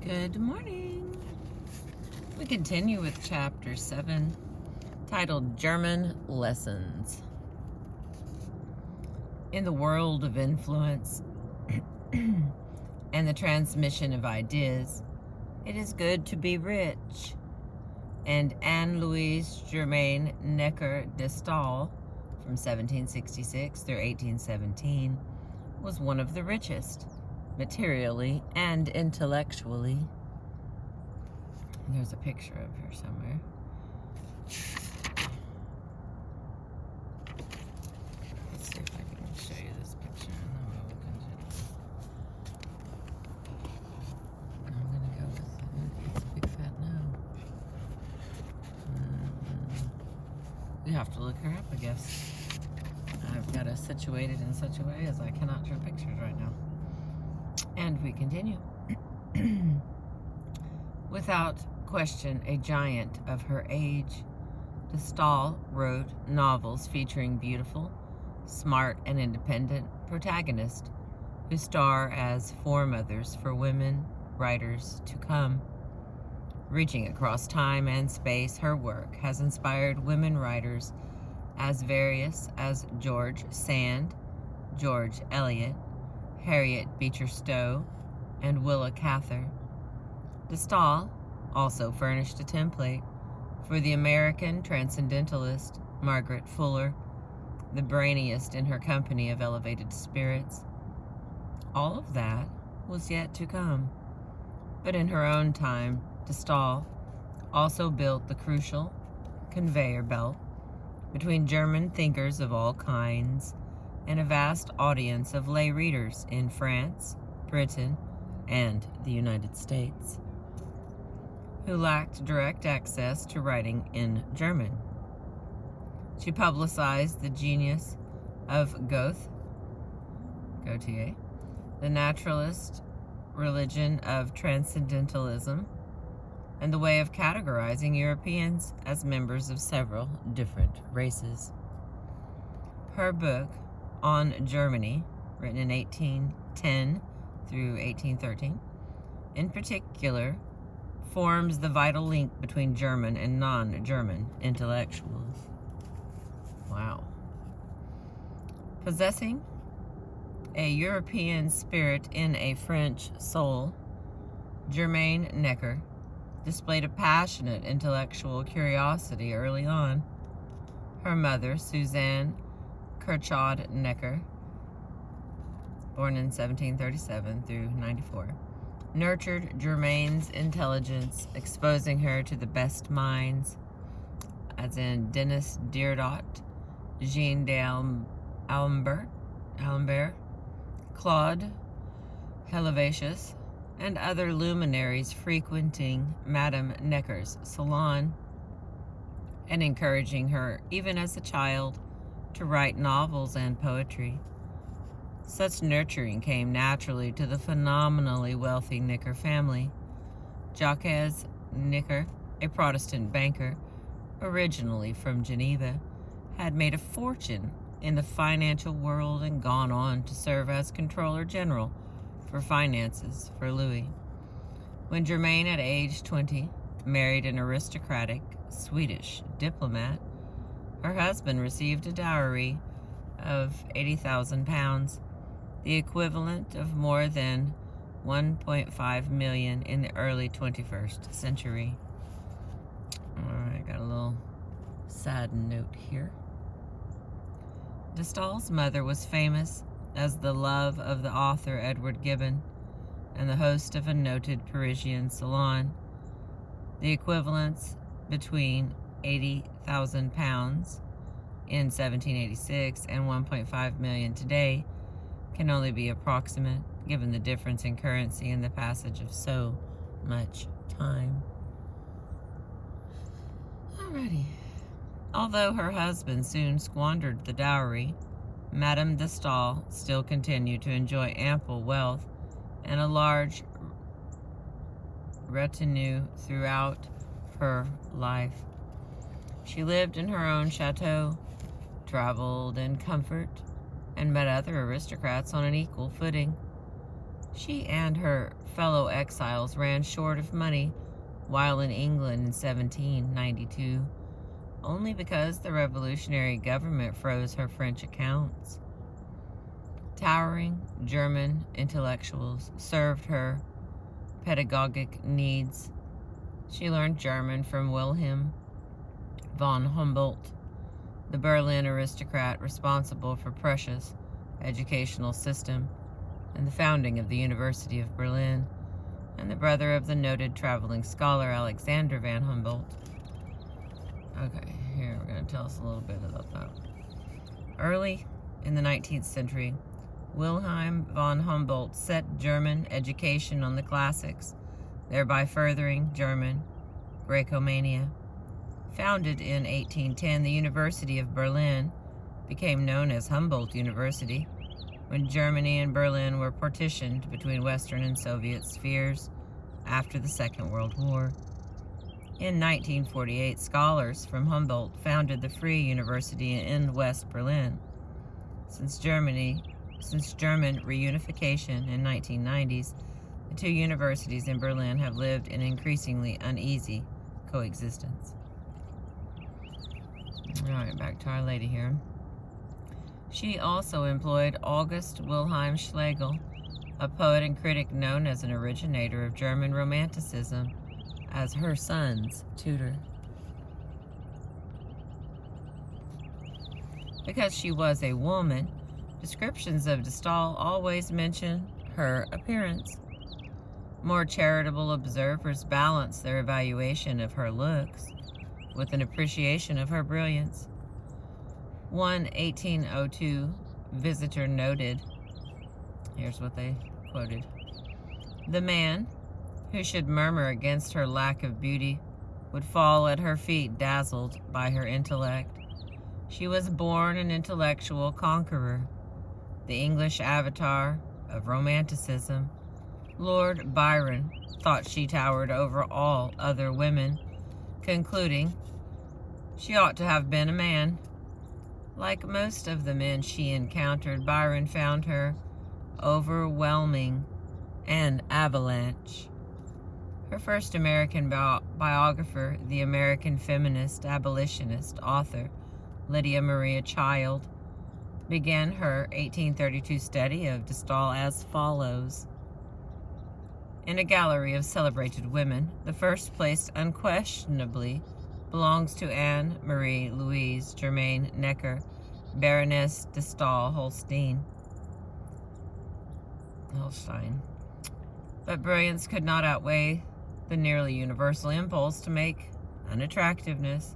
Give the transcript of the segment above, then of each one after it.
Good morning. We continue with Chapter 7, titled German Lessons. In the world of influence and the transmission of ideas, it is good to be rich. And Anne-Louise Germaine Necker de Stael, from 1766 through 1817, was one of the richest, materially and intellectually. There's a picture of her somewhere. Let's see if I can show you this picture. I'm gonna go with it's a big fat no. You have to look her up, I guess. I've got it situated in such a way as I cannot show pictures right now. And we continue. Without question, a giant of her age, de Stael wrote novels featuring beautiful, smart, and independent protagonists who star as foremothers for women writers to come. Reaching across time and space, her work has inspired women writers as various as George Sand, George Eliot, Harriet Beecher Stowe, and Willa Cather. De Stael also furnished a template for the American transcendentalist Margaret Fuller, the brainiest in her company of elevated spirits. All of that was yet to come, but in her own time, de Stael also built the crucial conveyor belt between German thinkers of all kinds and a vast audience of lay readers in France, Britain, and the United States, who lacked direct access to writing in German. She publicized the genius of Gautier, the naturalist religion of transcendentalism, and the way of categorizing Europeans as members of several different races. Her book on Germany, written in 1810 through 1813, in particular, forms the vital link between German and non-German intellectuals. Wow. Possessing a European spirit in a French soul, Germaine Necker displayed a passionate intellectual curiosity early on. Her mother, Suzanne Kirchard Necker, born in 1737 through 94, nurtured Germaine's intelligence, exposing her to the best minds, as in Denis Diderot, Jean d'Alembert, Claude Helvetius, and other luminaries frequenting Madame Necker's salon, and encouraging her, even as a child, to write novels and poetry. Such nurturing came naturally to the phenomenally wealthy Necker family. Jacques Necker, a Protestant banker, originally from Geneva, had made a fortune in the financial world and gone on to serve as Controller General for finances for Louis. When Germaine, at age 20, married an aristocratic Swedish diplomat, her husband received a dowry of 80,000 pounds, the equivalent of more than 1.5 million in the early 21st century. All right, got a little sad note here. De Stael's mother was famous as the love of the author Edward Gibbon and the host of a noted Parisian salon. The equivalence between 80,000 pounds in 1786 and 1.5 million today can only be approximate, given the difference in currency and the passage of so much time. Alrighty. Although her husband soon squandered the dowry, Madame de Stael still continued to enjoy ample wealth and a large retinue throughout her life. She lived in her own chateau, traveled in comfort, and met other aristocrats on an equal footing. She and her fellow exiles ran short of money while in England in 1792, only because the revolutionary government froze her French accounts. Towering German intellectuals served her pedagogic needs. She learned German from Wilhelm von Humboldt, the Berlin aristocrat responsible for Prussia's educational system and the founding of the University of Berlin, and the brother of the noted traveling scholar Alexander von Humboldt. Okay, here we're going to tell us a little bit about that. Early in the 19th century, Wilhelm von Humboldt set German education on the classics, thereby furthering German Grecomania. Founded in 1810, the University of Berlin became known as Humboldt University when Germany and Berlin were partitioned between Western and Soviet spheres after the Second World War. In 1948, scholars from Humboldt founded the Free University in West Berlin. Since German reunification in 1990s, the two universities in Berlin have lived in increasingly uneasy coexistence. All right, back to Our Lady here. She also employed August Wilhelm Schlegel, a poet and critic known as an originator of German Romanticism, as her son's tutor. Because she was a woman, descriptions of de Staël always mention her appearance. More charitable observers balance their evaluation of her looks with an appreciation of her brilliance. One 1802 visitor noted, here's what they quoted: "The man who should murmur against her lack of beauty would fall at her feet dazzled by her intellect. She was born an intellectual conqueror, the English avatar of Romanticism. Lord Byron thought she towered over all other women, concluding she ought to have been a man. Like most of the men she encountered, Byron found her overwhelming and avalanche." Her first American biographer, the American feminist, abolitionist, author Lydia Maria Child, began her 1832 study of de Staël as follows. In a gallery of celebrated women, the first place unquestionably belongs to Anne Marie Louise Germaine Necker, Baroness de Staël Holstein. But brilliance could not outweigh the nearly universal impulse to make unattractiveness.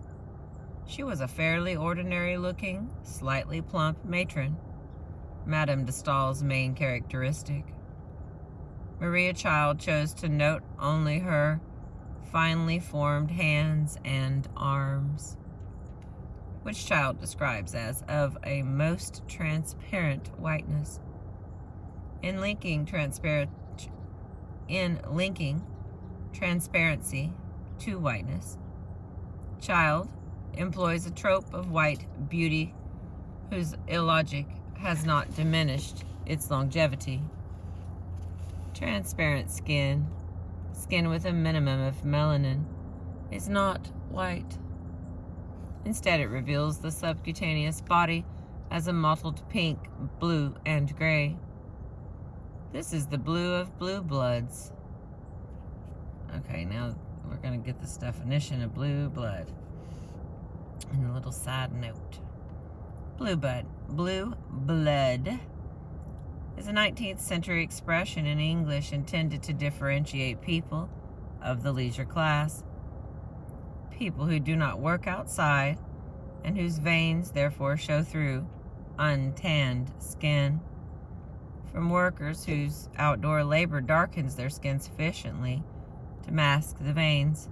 She was a fairly ordinary-looking, slightly plump matron, Madame de Staël's main characteristic. Maria Child chose to note only her finely formed hands and arms, which Child describes as of a most transparent whiteness. In linking transparency to whiteness, Child employs a trope of white beauty whose illogic has not diminished its longevity. Transparent skin with a minimum of melanin, is not white. Instead, it reveals the subcutaneous body as a mottled pink, blue, and gray. This is the blue of blue bloods. Okay, now we're going to get this definition of blue blood. And a little side note. Blue blood is a 19th century expression in English intended to differentiate people of the leisure class. People who do not work outside and whose veins therefore show through untanned skin. From workers whose outdoor labor darkens their skin sufficiently to mask the veins.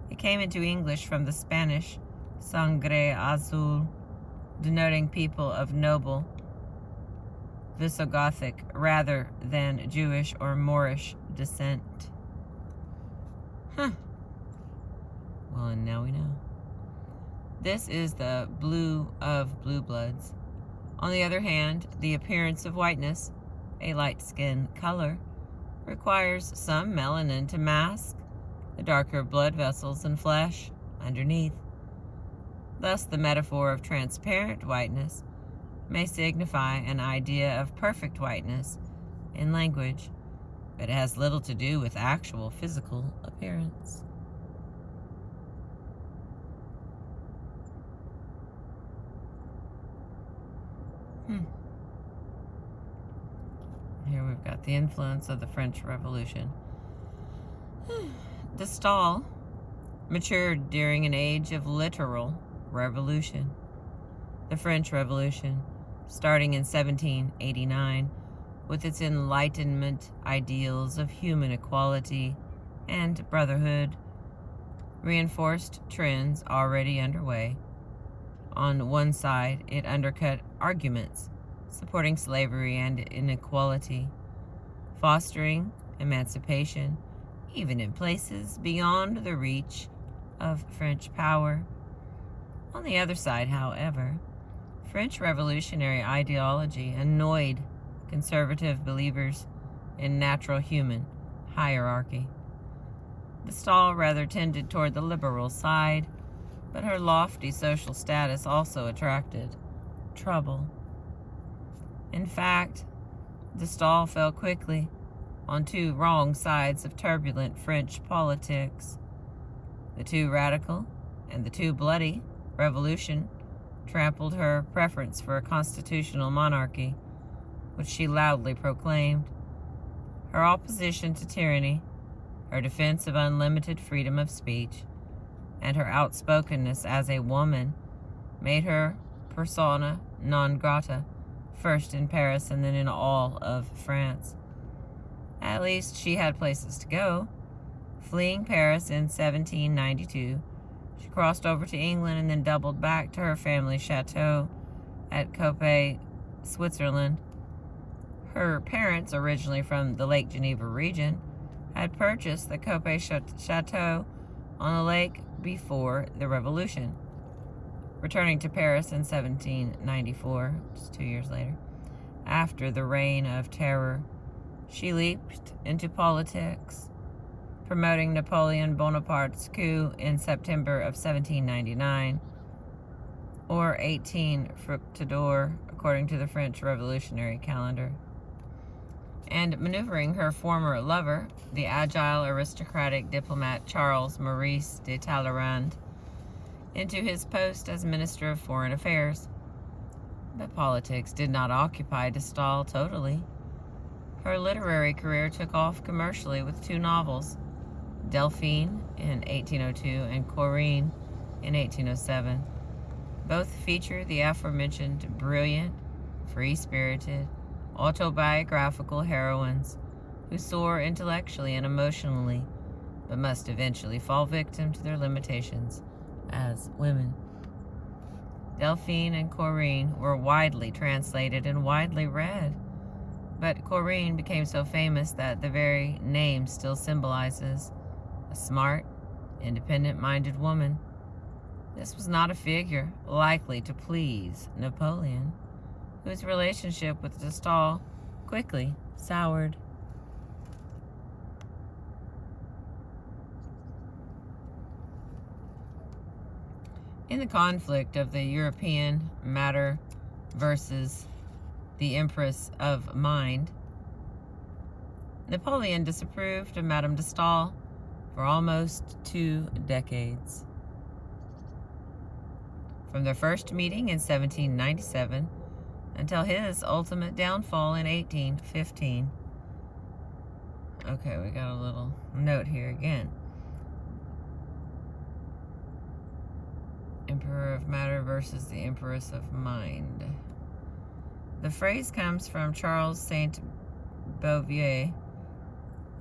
It came into English from the Spanish sangre azul, denoting people of noble Visigothic rather than Jewish or Moorish descent. Well, and now we know. This is the blue of blue bloods. On the other hand, the appearance of whiteness a light skin color, requires some melanin to mask the darker blood vessels and flesh underneath. Thus, the metaphor of transparent whiteness may signify an idea of perfect whiteness in language, but it has little to do with actual physical appearance. Here we've got the influence of the French Revolution. De Staël matured during an age of literal revolution. The French Revolution, starting in 1789, with its Enlightenment ideals of human equality and brotherhood, reinforced trends already underway. On one side, it undercut arguments supporting slavery and inequality, fostering emancipation, even in places beyond the reach of French power. On the other side, however, French revolutionary ideology annoyed conservative believers in natural human hierarchy. De Staël rather tended toward the liberal side, but her lofty social status also attracted trouble. In fact, De Staël fell quickly on two wrong sides of turbulent French politics. The too radical and the too bloody revolution trampled her preference for a constitutional monarchy, which she loudly proclaimed. Her opposition to tyranny, her defense of unlimited freedom of speech, and her outspokenness as a woman made her persona non grata, first in Paris and then in all of France. At least she had places to go. Fleeing Paris in 1792, she crossed over to England and then doubled back to her family chateau at Coppet, Switzerland. Her parents, originally from the Lake Geneva region, had purchased the Coppet chateau on the lake before the Revolution. Returning to Paris in 1794, just 2 years later, after the Reign of Terror, she leaped into politics, promoting Napoleon Bonaparte's coup in September of 1799, or 18 Fructidor, according to the French Revolutionary calendar, and maneuvering her former lover, the agile aristocratic diplomat Charles Maurice de Talleyrand, into his post as Minister of Foreign Affairs. But politics did not occupy de Staël totally. Her literary career took off commercially with two novels, Delphine in 1802 and Corinne in 1807. Both feature the aforementioned brilliant, free-spirited, autobiographical heroines who soar intellectually and emotionally, but must eventually fall victim to their limitations as women. Delphine and Corinne were widely translated and widely read, but Corinne became so famous that the very name still symbolizes a smart, independent-minded woman. This was not a figure likely to please Napoleon, whose relationship with de Staël quickly soured. In the conflict of the European matter versus the Empress of Mind, Napoleon disapproved of Madame de Staël for almost 2 decades. From their first meeting in 1797 until his ultimate downfall in 1815. Okay, we got a little note here again. Emperor of Matter versus the Empress of Mind. The phrase comes from Charles Saint-Beuve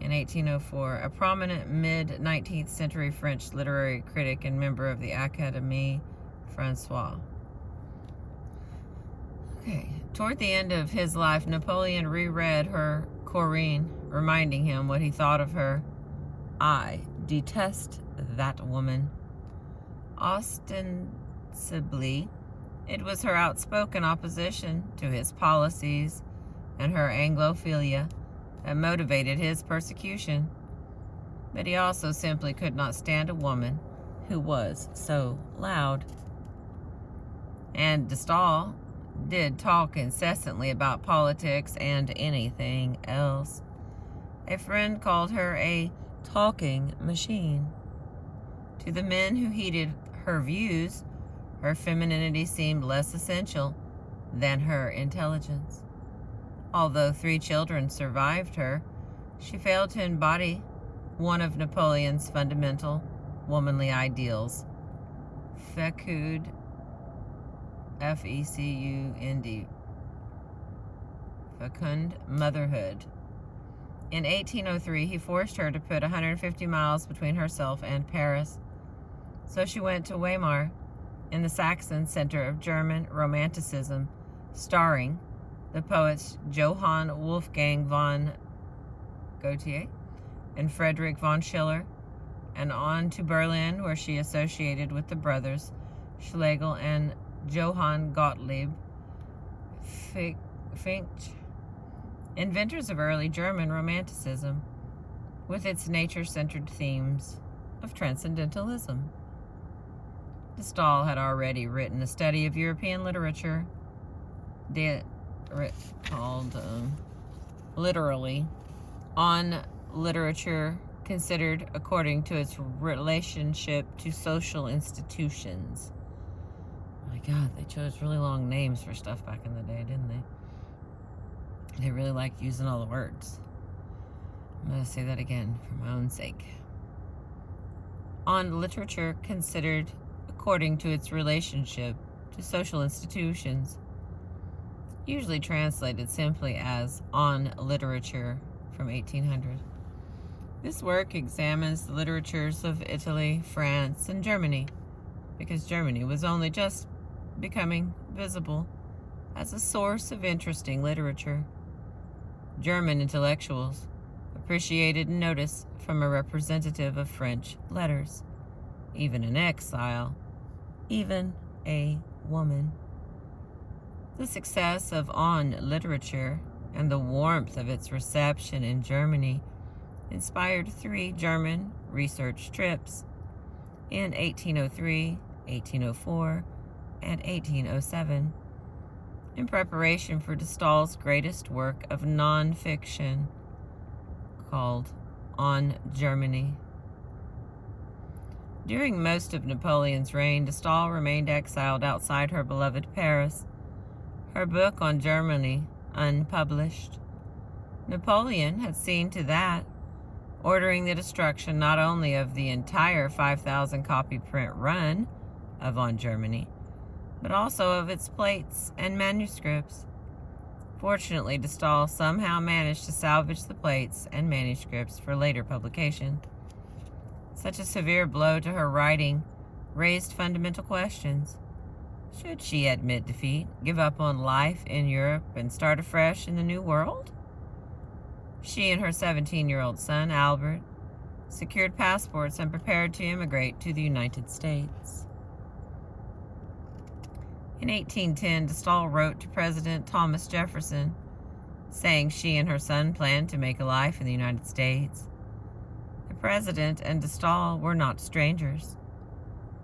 in 1804, a prominent mid-19th century French literary critic and member of the Académie Française. Okay, toward the end of his life, Napoleon reread her Corinne, reminding him what he thought of her. I detest that woman. Ostensibly, it was her outspoken opposition to his policies and her Anglophilia that motivated his persecution, but he also simply could not stand a woman who was so loud. And de Staël did talk incessantly about politics and anything else. A friend called her a talking machine. To the men who heeded her views, her femininity seemed less essential than her intelligence. Although 3 children survived her, she failed to embody one of Napoleon's fundamental womanly ideals, fecund, F-E-C-U-N-D, fecund motherhood. In 1803, he forced her to put 150 miles between herself and Paris. So she went to Weimar, in the Saxon center of German Romanticism, starring the poets Johann Wolfgang von Goethe and Friedrich von Schiller, and on to Berlin, where she associated with the brothers Schlegel and Johann Gottlieb Fichte, inventors of early German Romanticism, with its nature-centered themes of transcendentalism. De Staël had already written a study of European literature called literally on literature considered according to its relationship to social institutions. My God, they chose really long names for stuff back in the day, didn't they? They really liked using all the words. I'm going to say that again for my own sake. On literature considered according to its relationship to social institutions, usually translated simply as On Literature from 1800. This work examines the literatures of Italy, France, and Germany, because Germany was only just becoming visible as a source of interesting literature. German intellectuals appreciated notice from a representative of French letters, even in exile, even a woman. The success of On Literature and the warmth of its reception in Germany inspired 3 German research trips in 1803, 1804, and 1807 in preparation for de Staël's greatest work of non-fiction called On Germany. During most of Napoleon's reign, de Staël remained exiled outside her beloved Paris, her book on Germany unpublished. Napoleon had seen to that, ordering the destruction not only of the entire 5,000 copy print run of On Germany, but also of its plates and manuscripts. Fortunately, de Staël somehow managed to salvage the plates and manuscripts for later publication. Such a severe blow to her writing raised fundamental questions. Should she admit defeat, give up on life in Europe, and start afresh in the New World? She and her 17-year-old son, Albert, secured passports and prepared to immigrate to the United States. In 1810, de Staël wrote to President Thomas Jefferson, saying she and her son planned to make a life in the United States. The president and de Staël were not strangers.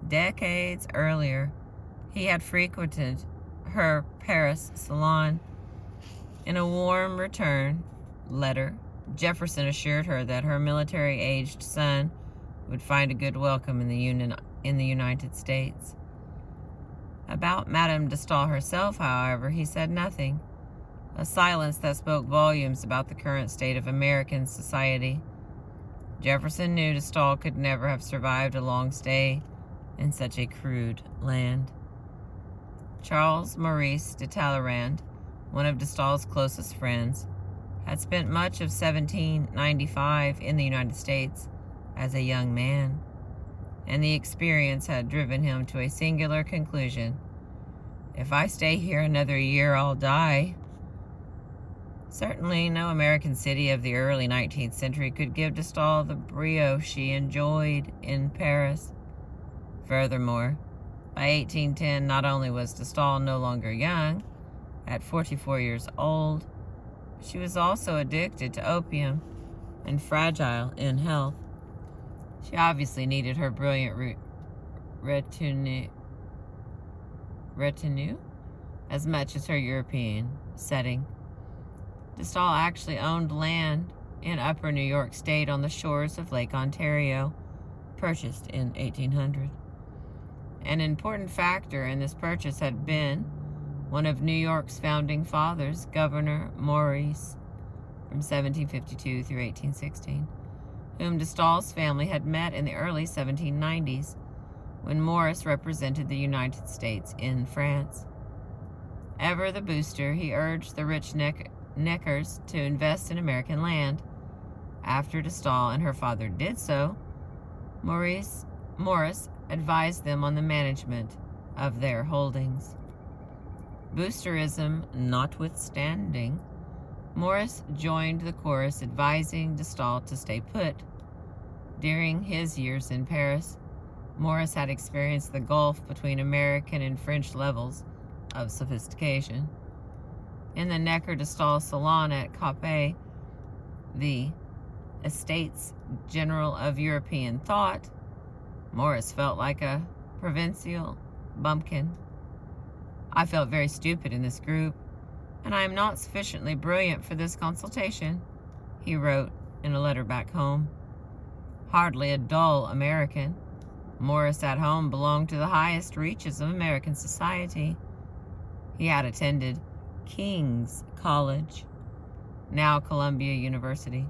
Decades earlier, he had frequented her Paris salon. In a warm return letter, Jefferson assured her that her military-aged son would find a good welcome in the United States. About Madame de Staël herself, however, he said nothing, a silence that spoke volumes about the current state of American society. Jefferson knew de Staël could never have survived a long stay in such a crude land. Charles Maurice de Talleyrand, one of de Staël's closest friends, had spent much of 1795 in the United States as a young man, and the experience had driven him to a singular conclusion. If I stay here another year, I'll die. Certainly no American city of the early 19th century could give de Staël the brio she enjoyed in Paris. Furthermore, by 1810, not only was de Staël no longer young, at 44 years old, She was also addicted to opium and fragile in health. She obviously needed her brilliant retinue as much as her European setting. De Staël actually owned land in Upper New York State on the shores of Lake Ontario, purchased in 1800. An important factor in this purchase had been one of New York's founding fathers, Governor Maurice, from 1752 through 1816, whom de Staël's family had met in the early 1790s when Morris represented the United States in France. Ever the booster, he urged the rich Neckers to invest in American land. After de Staël and her father did so, Morris advised them on the management of their holdings. Boosterism notwithstanding, Morris joined the chorus advising de Staël to stay put. During his years in Paris, Morris had experienced the gulf between American and French levels of sophistication. In the Necker de Staël salon at Capet, the Estates General of European thought, Morris felt like a provincial bumpkin. I felt very stupid in this group, and I am not sufficiently brilliant for this consultation, he wrote in a letter back home. Hardly a dull American, Morris at home belonged to the highest reaches of American society. He had attended King's College, now Columbia University,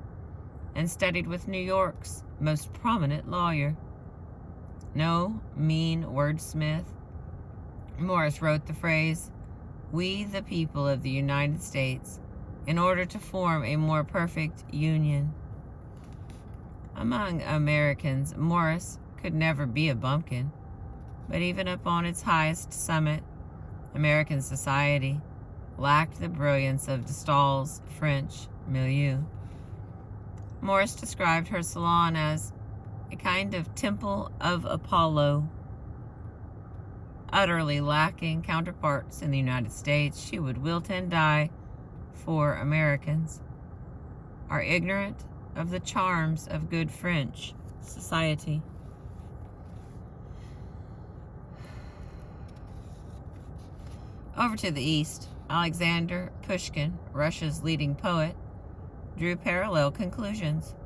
and studied with New York's most prominent lawyer. No mean wordsmith, Morris wrote the phrase, "We the people of the United States," in order to form a more perfect union. Among Americans, Morris could never be a bumpkin, but even up on its highest summit, American society lacked the brilliance of de Staël's French milieu. Morris described her salon as a kind of temple of Apollo. Utterly lacking counterparts in the United States, she would wilt and die for Americans, are ignorant of the charms of good French society. Over to the east, Alexander Pushkin, Russia's leading poet, drew parallel conclusions.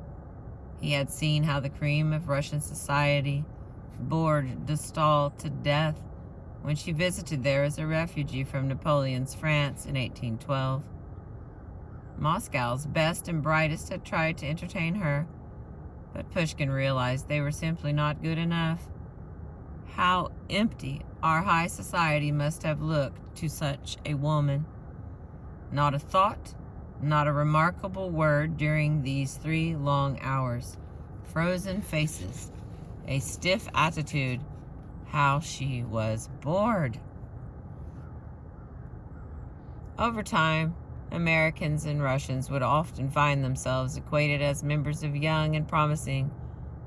He had seen how the cream of Russian society bored de Staël to death when she visited there as a refugee from Napoleon's France in 1812. Moscow's best and brightest had tried to entertain her, but Pushkin realized they were simply not good enough. How empty our high society must have looked to such a woman. Not a thought, not a remarkable word during these 3 long hours. Frozen faces, a stiff attitude. How she was bored. Over time, Americans and Russians would often find themselves equated as members of young and promising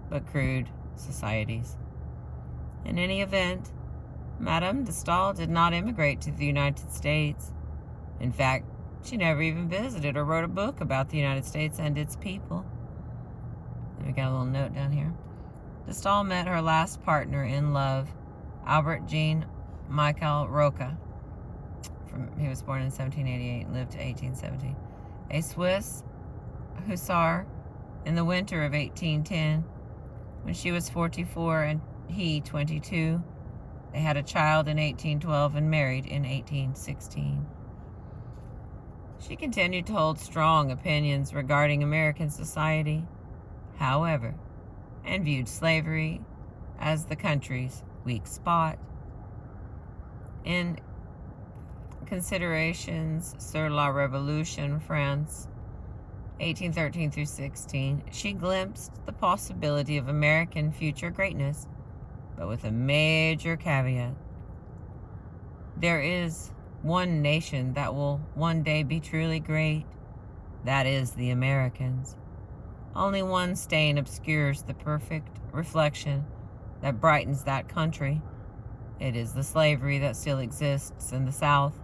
but crude societies. In any event, Madame de Staël did not immigrate to the United States. In fact, she never even visited or wrote a book about the United States and its people. And we got a little note down here. De Staël met her last partner in love, Albert Jean Michael Roca. He was born in 1788 and lived to 1870. A Swiss hussar in the winter of 1810, when she was 44 and he 22. They had a child in 1812 and married in 1816. She continued to hold strong opinions regarding American society, however, and viewed slavery as the country's weak spot. In Considerations sur la Révolution France, 1813 through 16, she glimpsed the possibility of American future greatness, but with a major caveat. There is one nation that will one day be truly great. That is the Americans. Only one stain obscures the perfect reflection that brightens that country. It is the slavery that still exists in the South.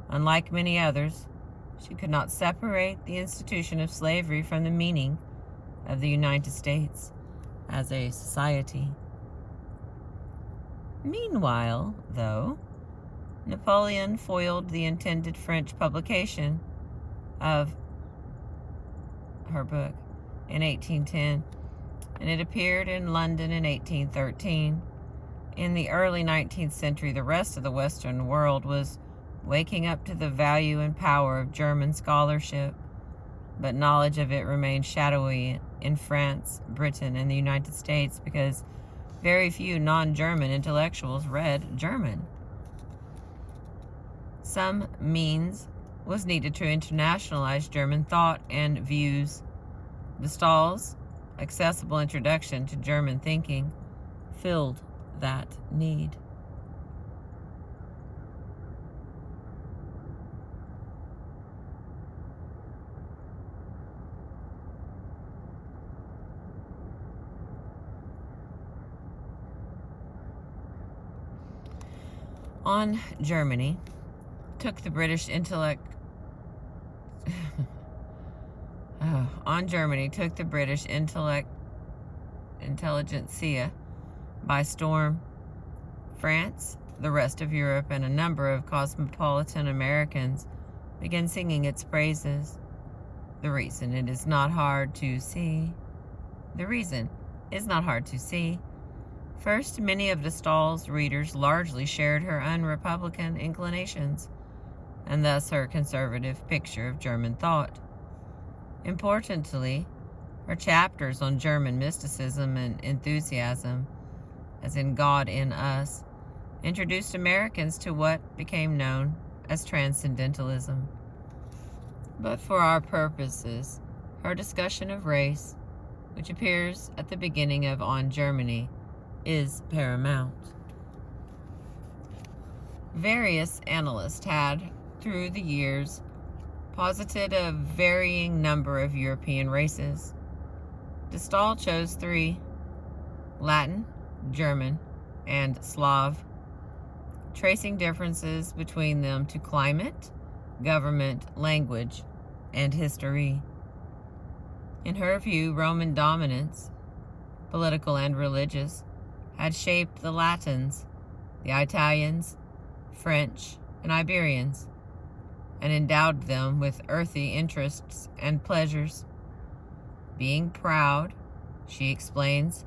Unlike many others, She could not separate the institution of slavery from the meaning of the United States as a society. Meanwhile, though, Napoleon foiled the intended French publication of her book in 1810, and it appeared in London in 1813. In the early 19th century, the rest of the Western world was waking up to the value and power of German scholarship, but knowledge of it remained shadowy in France, Britain, and the United States because very few non-German intellectuals read German. Some means was needed to internationalize German thought and views. De Stael's accessible introduction to German thinking filled that need. On Germany took the British intelligentsia by storm. France, the rest of Europe, and a number of cosmopolitan Americans began singing its praises. The reason is not hard to see. First, many of de Stael's readers largely shared her un-Republican inclinations, and thus her conservative picture of German thought. Importantly, her chapters on German mysticism and enthusiasm, as in God in Us, introduced Americans to what became known as Transcendentalism. But for our purposes, her discussion of race, which appears at the beginning of On Germany, is paramount. Various analysts had, through the years, posited a varying number of European races. De Stael chose 3: Latin, German, and Slav, tracing differences between them to climate, government, language, and history. In her view, Roman dominance, political and religious, had shaped the Latins, the Italians, French, and Iberians, and endowed them with earthy interests and pleasures. Being proud, she explains,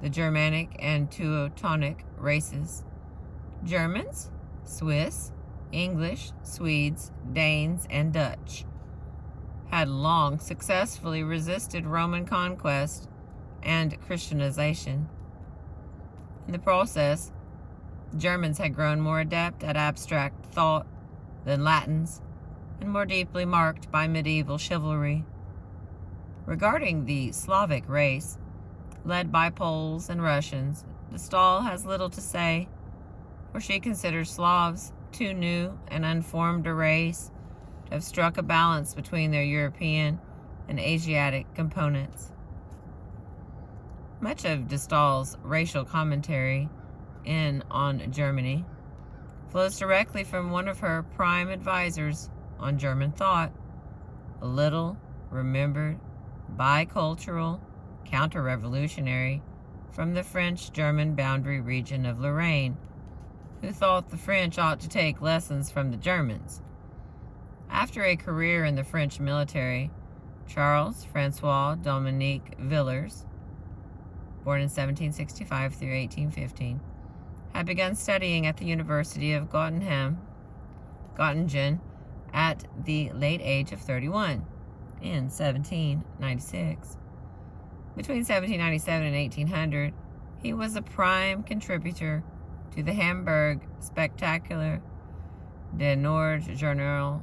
the Germanic and Teutonic races, Germans, Swiss, English, Swedes, Danes, and Dutch, had long successfully resisted Roman conquest and Christianization. In the process, Germans had grown more adept at abstract thought than Latins, and more deeply marked by medieval chivalry. Regarding the Slavic race, led by Poles and Russians, de Stael has little to say, for she considers Slavs too new and unformed a race to have struck a balance between their European and Asiatic components. Much of de Stael's racial commentary On Germany flows directly from one of her prime advisors on German thought, a little remembered bicultural counter-revolutionary from the French-German boundary region of Lorraine, who thought the French ought to take lessons from the Germans. After a career in the French military, Charles Francois Dominique Villers, born in 1765 through 1815, had begun studying at the University of Göttingen at the late age of 31 in 1796. Between 1797 and 1800, he was a prime contributor to the Hamburg Spectacular, Der Nord Journal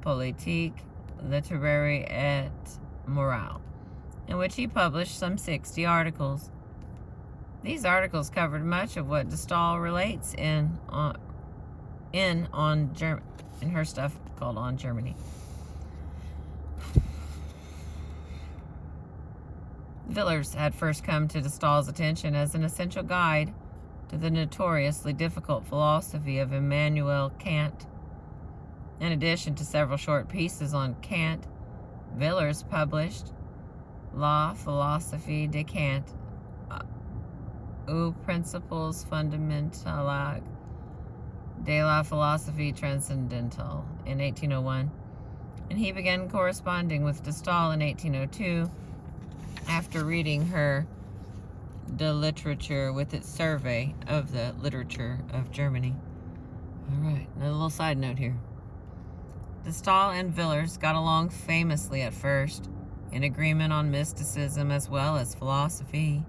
Politique, Littéraire et Morale, in which he published some 60 articles. These articles covered much of what de Stael relates in her stuff called On Germany. Villers had first come to de Stael's attention as an essential guide to the notoriously difficult philosophy of Immanuel Kant. In addition to several short pieces on Kant, Villers published La philosophie de Kant, ou Principles fondamentaux de la philosophie transcendentale in 1801, and he began corresponding with de Staël in 1802 after reading her De Literature with its survey of the literature of Germany. All right, another little side note here. De Staël and Villers got along famously at first, in agreement on mysticism as well as philosophy.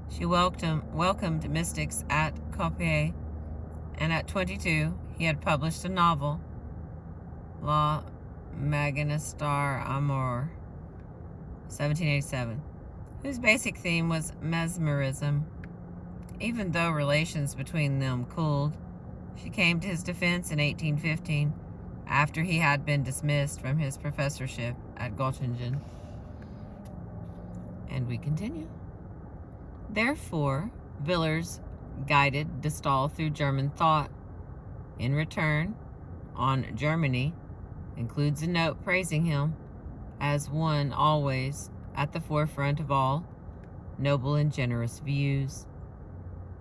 She welcomed mystics at Copiae, and at 22, he had published a novel, La Magister Amor, 1787, whose basic theme was mesmerism. Even though relations between them cooled, she came to his defense in 1815, after he had been dismissed from his professorship at Göttingen. And we continue. Therefore, Villers guided de Staël through German thought. In return, on Germany, includes a note praising him as one always at the forefront of all noble and generous views.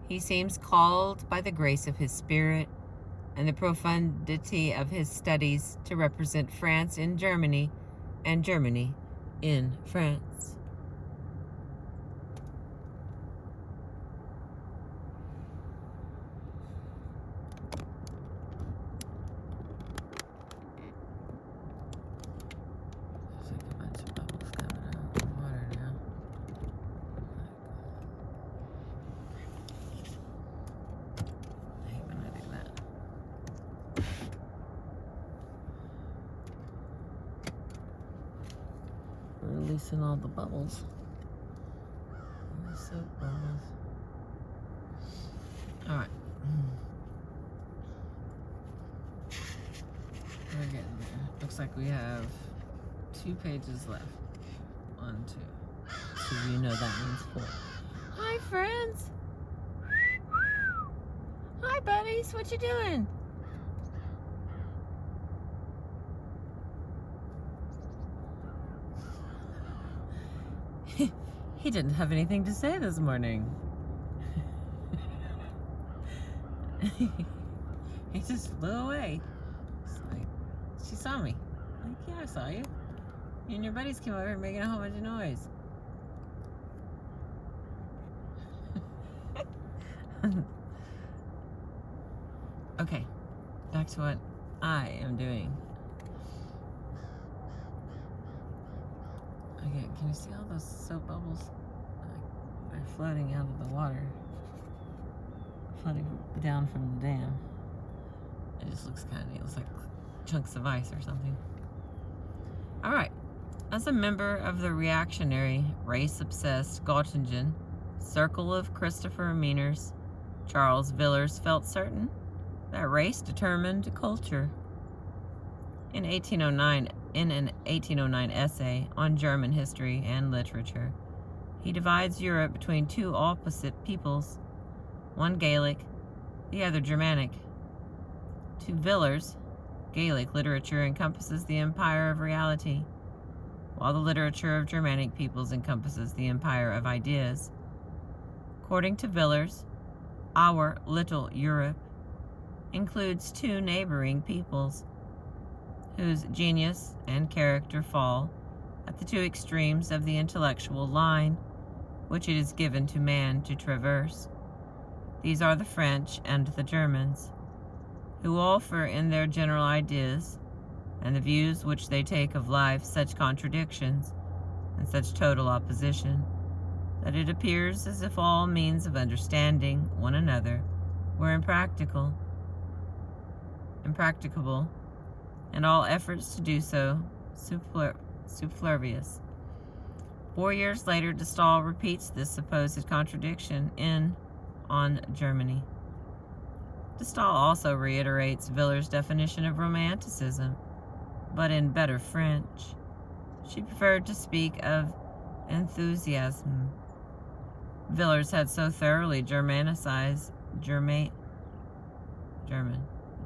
He seems called by the grace of his spirit and the profundity of his studies to represent France in Germany and Germany in France. Releasing all the bubbles. Soap bubbles. All right. We're getting there. Looks like we have 2 pages left. 1, 2. So you know that means 4. Hi, friends. Hi, buddies. What you doing? He didn't have anything to say this morning. He just flew away. It's like, she saw me. Like, yeah, I saw you. You and your buddies came over making a whole bunch of noise. Okay, back to what I am doing. Okay, can you see all those soap bubbles? They're floating out of the water. Floating down from the dam. It just looks kind of neat. It looks like chunks of ice or something. Alright. As a member of the reactionary, race-obsessed Göttingen circle of Christopher Meaners, Charles Villers felt certain that race determined culture. In an 1809 essay on German history and literature, he divides Europe between 2 opposite peoples, one Gaelic, the other Germanic. To Villers, Gaelic literature encompasses the empire of reality, while the literature of Germanic peoples encompasses the empire of ideas. According to Villers, our little Europe includes 2 neighboring peoples, whose genius and character fall at the 2 extremes of the intellectual line which it is given to man to traverse. These are the French and the Germans, who offer in their general ideas and the views which they take of life such contradictions and such total opposition that it appears as if all means of understanding one another were impracticable, and all efforts to do so superfluous. 4 years later, de Staël repeats this supposed contradiction on Germany. De Staël also reiterates Villers' definition of romanticism, but in better French. She preferred to speak of enthusiasm. Villers had so thoroughly Germanicized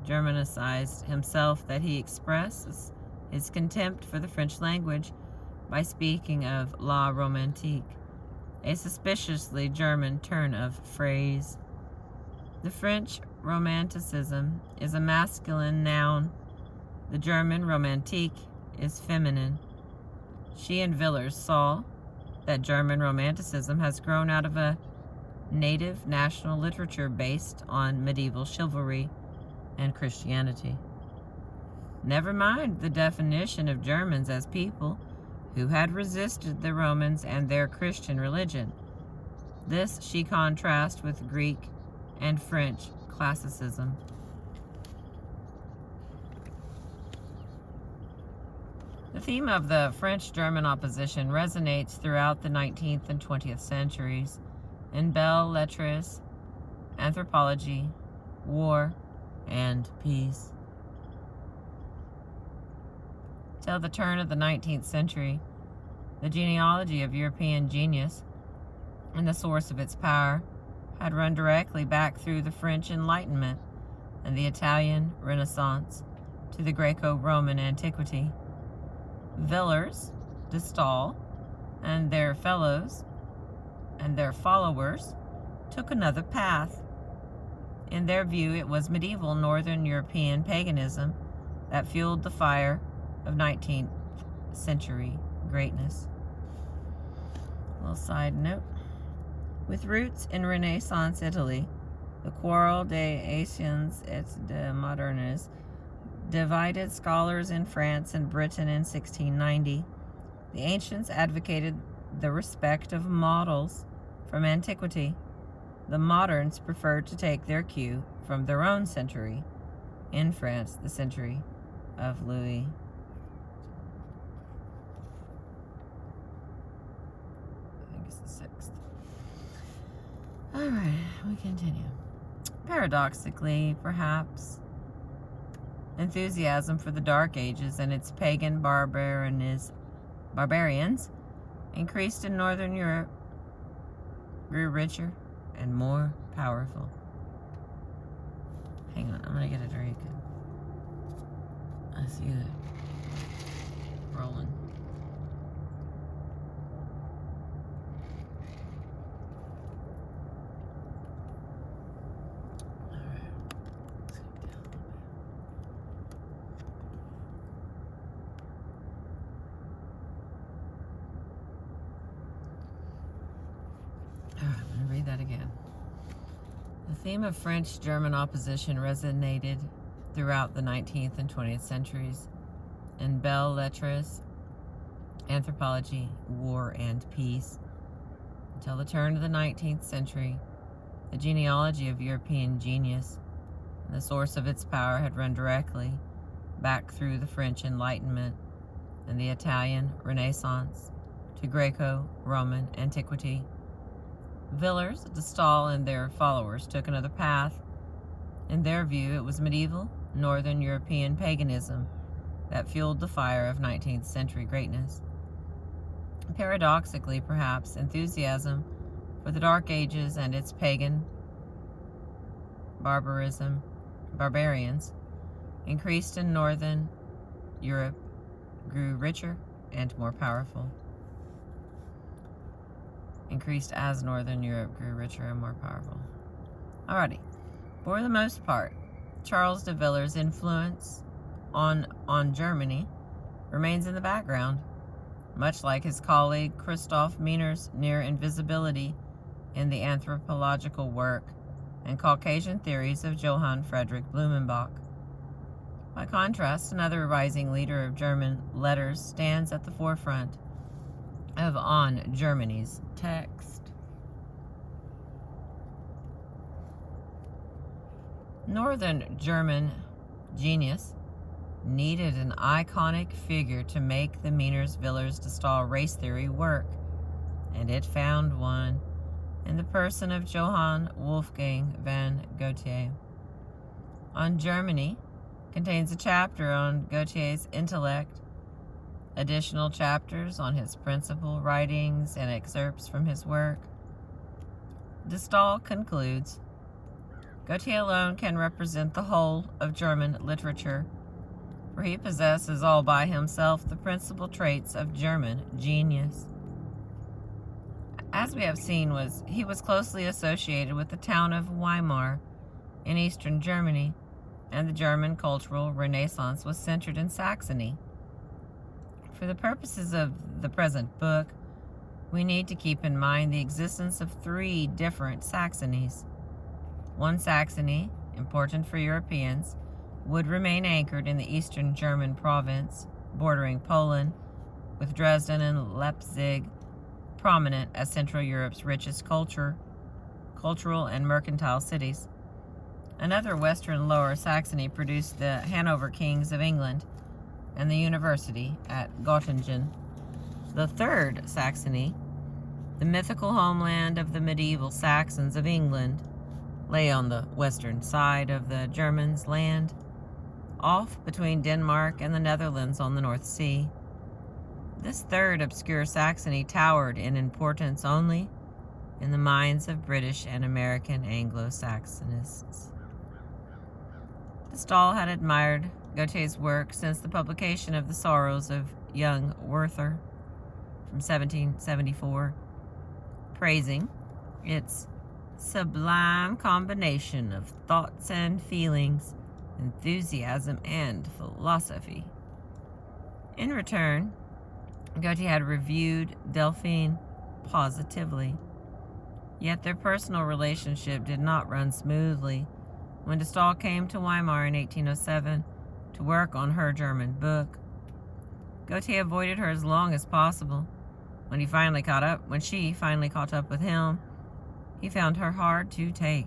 Germanicized himself that he expresses his contempt for the French language by speaking of la romantique, a suspiciously German turn of phrase. The French romanticism is a masculine noun. The German romantique is feminine. She and Villers saw that German romanticism has grown out of a native national literature based on medieval chivalry and Christianity. Never mind the definition of Germans as people who had resisted the Romans and their Christian religion. This she contrasts with Greek and French classicism. The theme of the French-German opposition resonates throughout the 19th and 20th centuries in belles lettres, anthropology, war, and peace. Till the turn of the 19th century, the genealogy of European genius and the source of its power had run directly back through the French Enlightenment and the Italian Renaissance to the Greco-Roman antiquity. Villers, de Staël, and their fellows and their followers took another path. In their view, it was medieval Northern European paganism that fueled the fire of 19th century greatness. A little side note. With roots in Renaissance Italy, the Quarrel des Anciens et des Modernes divided scholars in France and Britain in 1690. The ancients advocated the respect of models from antiquity. The moderns preferred to take their cue from their own century. In France, the century of Louis. I think it's the 6th. All right, we continue. Paradoxically, perhaps, enthusiasm for the Dark Ages and its pagan barbarians increased in Northern Europe, grew richer and more powerful. Hang on, I'm gonna get a drink. I see that rolling. That again. The theme of French-German opposition resonated throughout the 19th and 20th centuries in belles lettres, anthropology, war, and peace. Until the turn of the 19th century, the genealogy of European genius and the source of its power had run directly back through the French Enlightenment and the Italian Renaissance to Greco-Roman antiquity. Villers, de Staël, and their followers took another path. In their view, it was medieval Northern European paganism that fueled the fire of 19th century greatness. Paradoxically, perhaps, enthusiasm for the Dark Ages and its pagan barbarians increased in Northern Europe, grew richer and more powerful. Increased as Northern Europe grew richer and more powerful. Alrighty. For the most part, Charles de Villers' influence on Germany remains in the background, much like his colleague Christoph Meiner's near invisibility in the anthropological work and Caucasian theories of Johann Friedrich Blumenbach. By contrast, another rising leader of German letters stands at the forefront of On Germany's text. Northern German genius needed an iconic figure to make the Meiners-Villers de Staël race theory work, and it found one in the person of Johann Wolfgang von Goethe. On Germany contains a chapter on Goethe's intellect, additional chapters on his principal writings, and excerpts from his work. De Staël concludes, Goethe alone can represent the whole of German literature, for he possesses all by himself the principal traits of German genius. As we have seen, he was closely associated with the town of Weimar in eastern Germany, and the German cultural renaissance was centered in Saxony. For the purposes of the present book, we need to keep in mind the existence of 3 different Saxonies. One Saxony, important for Europeans, would remain anchored in the eastern German province, bordering Poland, with Dresden and Leipzig prominent as Central Europe's richest cultural and mercantile cities. Another western Lower Saxony produced the Hanover Kings of England and the university at Göttingen. The third Saxony, the mythical homeland of the medieval Saxons of England, lay on the western side of the Germans' land, off between Denmark and the Netherlands on the North Sea. This third obscure Saxony towered in importance only in the minds of British and American Anglo-Saxonists. De Staël had admired Goethe's work since the publication of The Sorrows of Young Werther from 1774, praising its sublime combination of thoughts and feelings, enthusiasm and philosophy. In return, Goethe had reviewed Delphine positively, yet their personal relationship did not run smoothly. When de Staël came to Weimar in 1807 to work on her German book, Goethe avoided her as long as possible. When she finally caught up with him, he found her hard to take.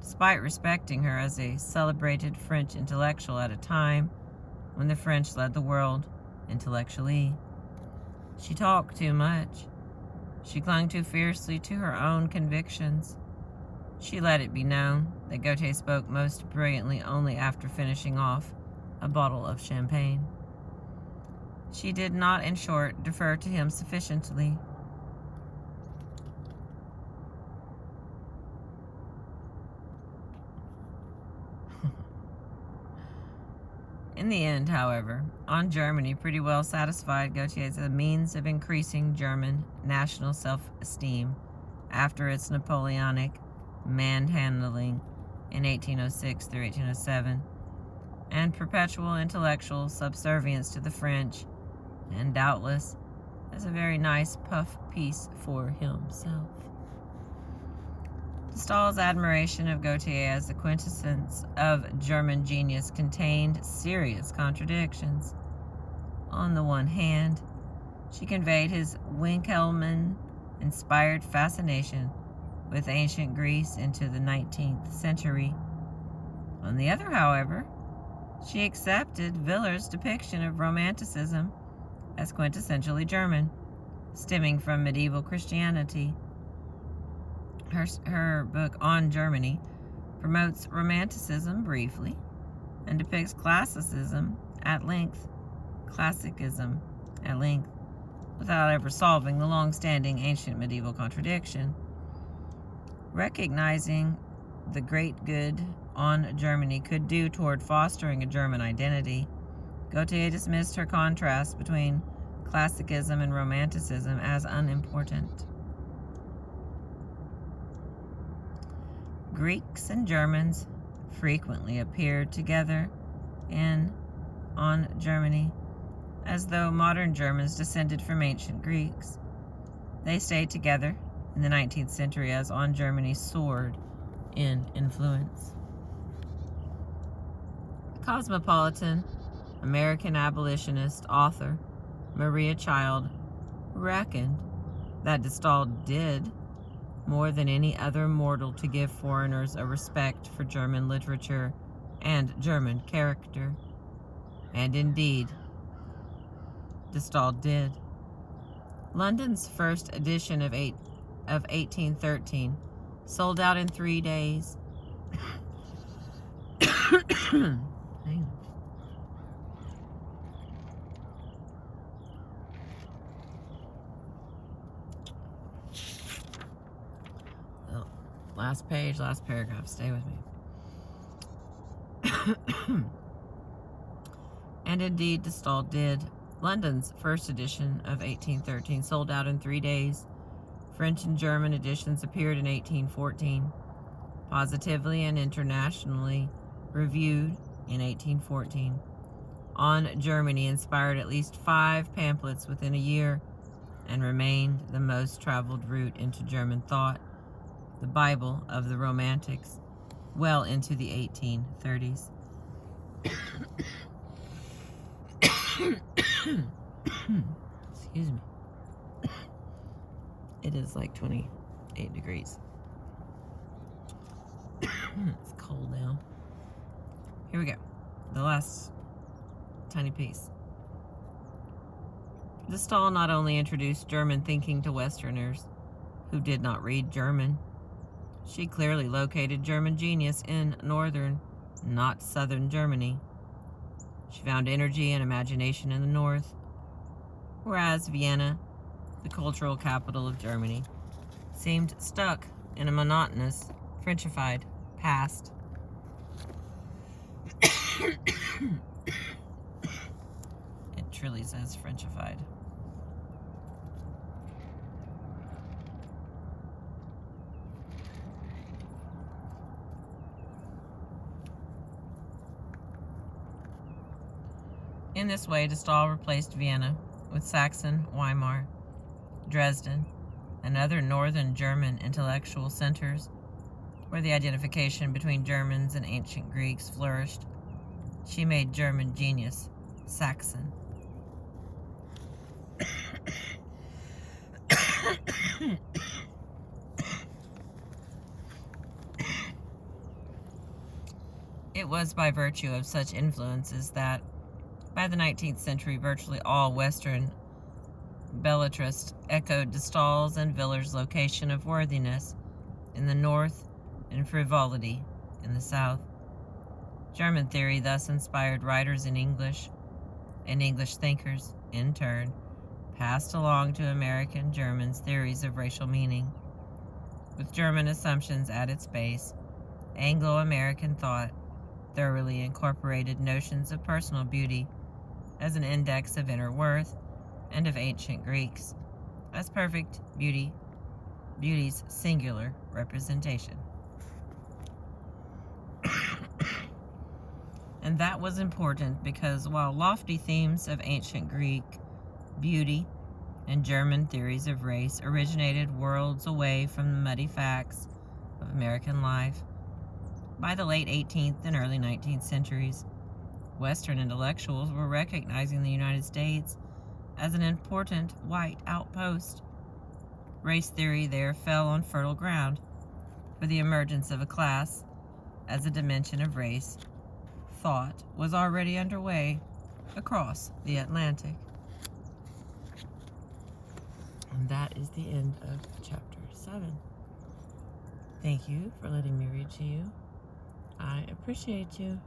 Despite respecting her as a celebrated French intellectual at a time when the French led the world intellectually, she talked too much. She clung too fiercely to her own convictions. She let it be known that Goethe spoke most brilliantly only after finishing off a bottle of champagne. She did not, in short, defer to him sufficiently. In the end, however, On Germany pretty well satisfied Goethe as a means of increasing German national self-esteem after its Napoleonic manhandling in 1806 through 1807, and perpetual intellectual subservience to the French, and doubtless as a very nice puff piece for himself. De Staël's admiration of Goethe as the quintessence of German genius contained serious contradictions. On the one hand, she conveyed his Winckelmann-inspired fascination with ancient Greece into the 19th century. On the other, however, she accepted Willers's depiction of Romanticism as quintessentially German, stemming from medieval Christianity. Her book On Germany promotes Romanticism briefly and depicts classicism at length, without ever solving the long-standing ancient medieval contradiction. Recognizing the great good On Germany could do toward fostering a German identity, Goethe dismissed her contrast between classicism and Romanticism as unimportant. Greeks and Germans frequently appeared together in On Germany, as though modern Germans descended from ancient Greeks. They stayed together in the 19th century as On Germany soared in influence. Cosmopolitan American abolitionist author Maria Child reckoned that de Staël did more than any other mortal to give foreigners a respect for German literature and German character. And indeed, de Staël did. London's first edition of 1813 sold out in 3 days. Hang on. Last page, last paragraph. Stay with me. And indeed, de Staël did. London's first edition of 1813 sold out in 3 days. French and German editions appeared in 1814. Positively and internationally reviewed in 1814. On Germany inspired at least 5 pamphlets within a year and remained the most traveled route into German thought, the Bible of the Romantics, well into the 1830s. Excuse me. It is like 28 degrees. It's cold now. Here we go. The last tiny piece. De Staël not only introduced German thinking to Westerners who did not read German, she clearly located German genius in northern, not southern Germany. She found energy and imagination in the north, whereas Vienna, the cultural capital of Germany, seemed stuck in a monotonous, Frenchified past. It truly says Frenchified. In this way, de Staël replaced Vienna with Saxon, Weimar, Dresden, and other northern German intellectual centers where the identification between Germans and ancient Greeks flourished. She made German genius Saxon. It was by virtue of such influences that, by the 19th century, virtually all Western belletrists echoed de Staël's and Viller's location of worthiness in the north and frivolity in the south. German theory thus inspired writers in English, and English thinkers, in turn, passed along to American Germans theories of racial meaning. With German assumptions at its base, Anglo-American thought thoroughly incorporated notions of personal beauty as an index of inner worth, and of ancient Greeks as perfect beauty's singular representation. And that was important because while lofty themes of ancient Greek beauty and German theories of race originated worlds away from the muddy facts of American life, by the late 18th and early 19th centuries, Western intellectuals were recognizing the United States as an important white outpost. Race theory there fell on fertile ground, for the emergence of a class as a dimension of race thought was already underway across the Atlantic. And that is the end of chapter 7. Thank you for letting me read to you. I appreciate you.